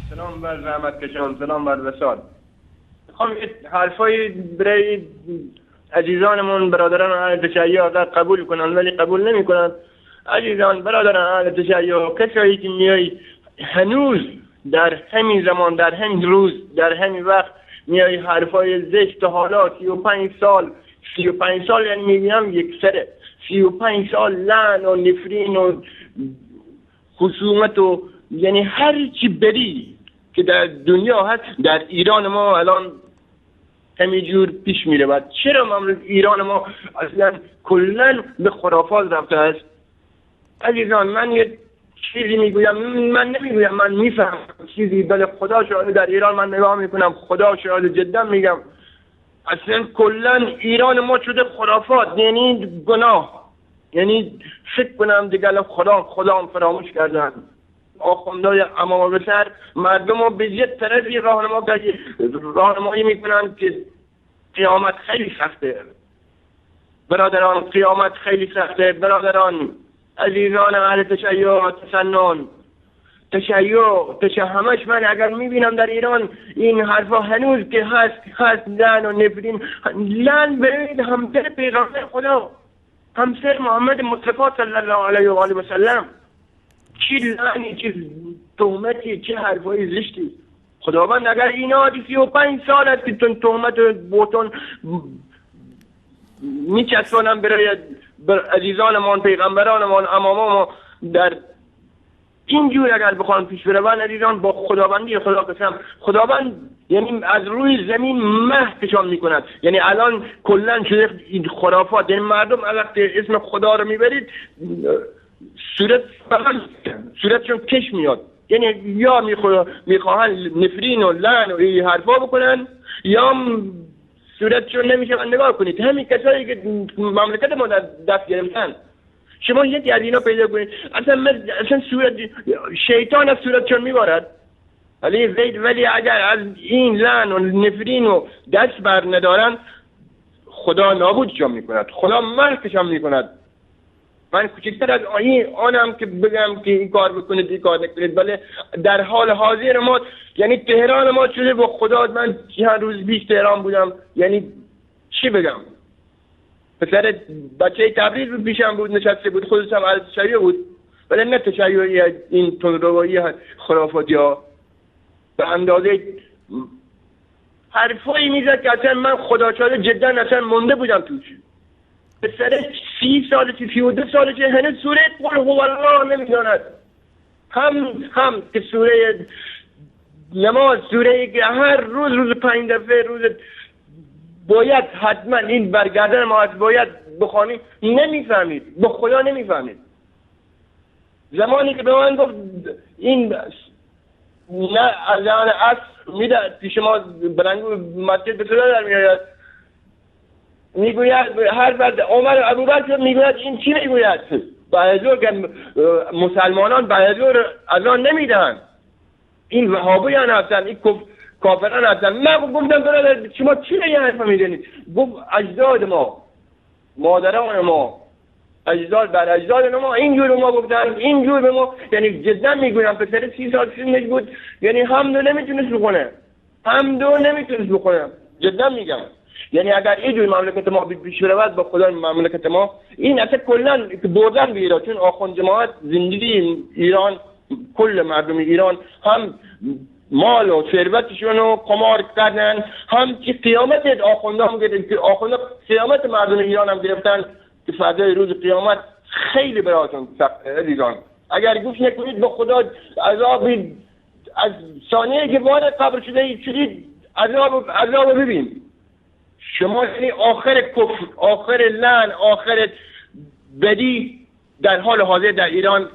سلام بر زحمت کشان، سلام بر وسال. میخوام حرفای برای عزیزانمون برادران اهل تشیع اگر قبول کنن ولی قبول نمیکنن. عزیزان برادران اهل تشیع، کسایی که میای هنوز در همین زمان، در همین روز، در همین وقت میای حرفای زشت، حالا 35 سال یعنی میگم یک سره 35 سال لعن و نفرین و خصومت و یعنی هر چی بدی که در دنیا هست در ایران ما الان همینجور پیش میره. و چرا ایران ما اصلا کلا به خرافات رفته است؟ عزیزان من یه چیزی میگویم، من نمیگویم، من میفهم چیزی، بله خدا شاهد در ایران من نگاه میکنم، خدا شاهد جدا میگم اصلا کلا ایران ما شده خرافات، یعنی گناه. یعنی فکر کنم دیگه خدا فراموش کردن. آخوندهای امام بسر مردم رو به یک طرفی راهنمایی میکنن که قیامت خیلی سخته برادران، قیامت خیلی سخته برادران. عزیزان اهل تشیع، تسنن، تشیع همش من اگر میبینم در ایران این حرفا هنوز که هست لعن و نفرین، لعن برید همسر پیغمبر خدا، همسر محمد مصطفی صلی الله علیه و آله و سلم. چی لعنی، چی تهمتی، چه حرفای زشتی. خداوند اگر اینا 35 سال است که تهمت بوتون میچسبانم برای عزیزانمان، پیغمبرانمان، اماممان، در اینجور اگر بخوان پیش بروند عزیزان، با خداوندی خدا قسم، خداوند یعنی از روی زمین محوشان میکند. یعنی الان کلا شده این خرافات، یعنی مردم وقتی اسم خدا رو میبرید صورتشون کش میاد، یعنی یا میخواهن نفرین و لعن و این حرفا بکنن یا صورتشون نمیشه. من نگاه کنید همین کسایی که مملکت ما دست گرفتن، شما یکی از اینا پیدا کنید اصلا صورت شیطان از صورتشون میبارد، ولی اگر از این لعن و نفرین و دست بر ندارن خدا نابودشان میکند، خدا محوشان میکند. من کوچکتر از آنم که بگم که این کار بکنید این کار نکنید، بله در حال حاضر ما یعنی تهران ما شده با خدا. من چند روز پیش تهران بودم، یعنی چی بگم، پسر بچه تبریز پیشم بود نشسته بود، خودش هم از تشیع بود، ولی نه تشیعی این تندروایی خرافاتی ها به اندازه حرفایی میزد که اصلا من خدا شاده جدا اصلا مونده بودم توش. پسر 30 سالشه 32 سالشه هنوز سوره قل هو الله نمیداند. هم که سوره نماز، سوره که هر روز 5 دفعه روز باید حتما این برگردن ما باید بخوانیم، نمیفهمید، به خدا نمیفهمید. زمانی که به من گفت این نه اذان عصر میده پیش ما بلنگو مسجد به صدا در میآید، میگوید هر بعد عمر ابوبکر میگوید این چی میگوید؟ بعضی که مسلمانان بعضی اذان نمیدن، این وهابیان هستن، این کافران هستن. من گفتم برادر شما چی این حرف میزنید؟ گفت اجداد ما، مادران ما، اجداد بر اجداد ما اینجور ما گفتن، اینجور به ما، یعنی جدا میگویم پسر 30 سال سنش بود، یعنی حمدو نمیتونست بخونه، جدا میگم. یعنی اگر اینجور مملکت ما پیش برود با خدا مملکت ما این اصلا کلا بردن بیره، چون آخوند جماعت زندگی ایران، کل مردم ایران هم مال و ثروتشون رو قمار کردن، هم که قیامت آخونده هم گرفتن، که آخونده قیامت مردم ایران هم گرفتن که فردای روز قیامت خیلی براتون سخته ایران. اگر گوش نکنید به خدا عذابی از ثانیه که وارد قبر شدید عذاب ببین شما. یعنی آخر کفر، آخر لعن، آخر بدی در حال حاضر در ایران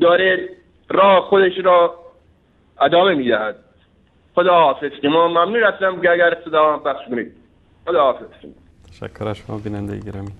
داره راه خودش را ادامه میدهد. خدا حافظ. ما ممنون هستم که اگر صدا پخش کنید. خدا حافظ. تشکر از شما بیننده گرامی.